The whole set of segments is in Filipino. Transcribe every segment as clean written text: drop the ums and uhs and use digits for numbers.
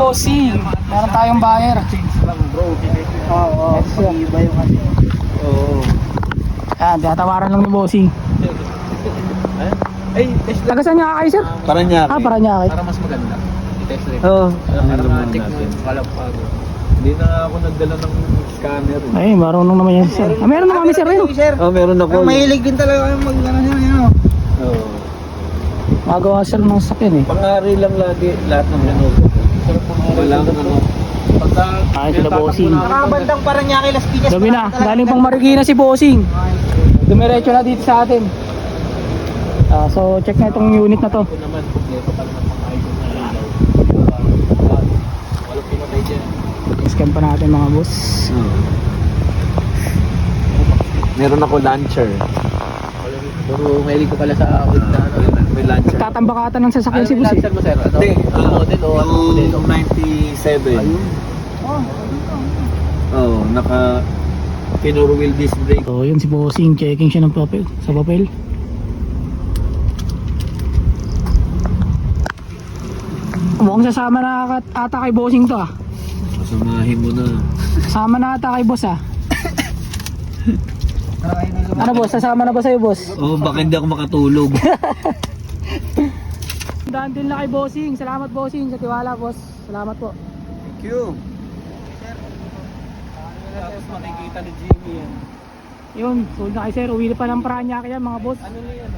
bossing, meron tayong buyer. Oo, iba yung ano. Oo. Yan, tatawaran lang ni bossing. Taga saan niya kayo, sir? Paranaque. Paranaque. Para mas maganda. I-test rin. Oo. Para ma-check mo yung kalampago. Hindi na ako nagdala ng scanner. Ay, marunong naman yan, sir. Meron na kami, sir. Oh, meron ako. Mahilig din talaga yung mag-ano siya. Oo. Magawa, sir, ng sakyan eh. Pangari lang lagi lahat ng Lenovo. Kailangan ano. Ay, sila bossing. Nakabandang Paranaque, Las Piñas. Gabi na, galing pang Marikina si bossing. Dumiretso na dito sa atin. So, check na itong unit na to. Ito naman, kompleto pa naman mga icon na ilaw. Walang pinatay dyan. Scan pa natin mga boss. Meron ako launcher. Puro mahilig ko pala sa awit na ano. May launcher. Tatambakatan ng sasakyan si boss eh. Mo, sir? Ano? Hindi, Model o ano model? 97. Oh, naka pinuro wheel disc brake. So, yun si bossing. Checking siya ng papel. Sa papel. Mukhang sasama na ata kay bossing to ah. Samahin mo na. Sama na ata kay boss ah. Ano boss? Sasama na ba sa'yo boss? Oh, baka hindi ako makatulog. Daan din na kay bossing. Salamat bossing sa tiwala boss. Salamat po. Thank you. Tapos makikita ni Jimmy yan. Yun, sold na kay sir. Uwi pa ng Paranaque yan mga boss. Ano na yan?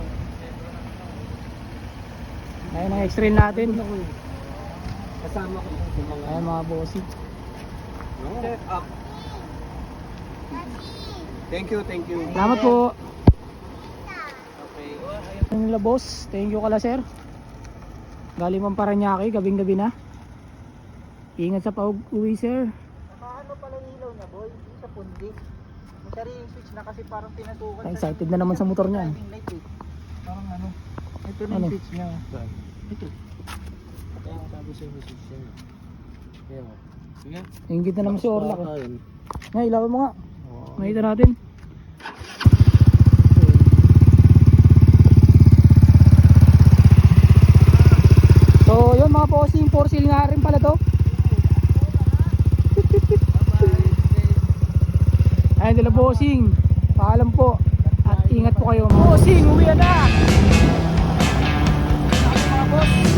Ayun ang extrail natin. Kasama ko sa mga Ayun mga bossing. set up. Thank you, thank you. Salamat po. Okay. Yung nila boss, thank you kala sir. Galing pang Paranaque, gabing gabi na. Ingat sa pag-uwi sir. Ano pala yung ilaw niya, boy? Hindi sa pundi. May sariling switch na kasi parang pinatukan. Excited na naman sa motor niya. Timing light eh. Parang ano. Ito na Ano? yung switch niya. Ito. Kaya sabi sa message yan. Kaya mo. Sige. Ingit na naman si Orlac eh. Ayun. Ngay, ilawan mo nga. Makita natin. So yun mga bossing, for sale nga rin pala to. Ayun nila bossing. Paalam po. At ingat po kayo. Bossing, uwi na! Mga boss.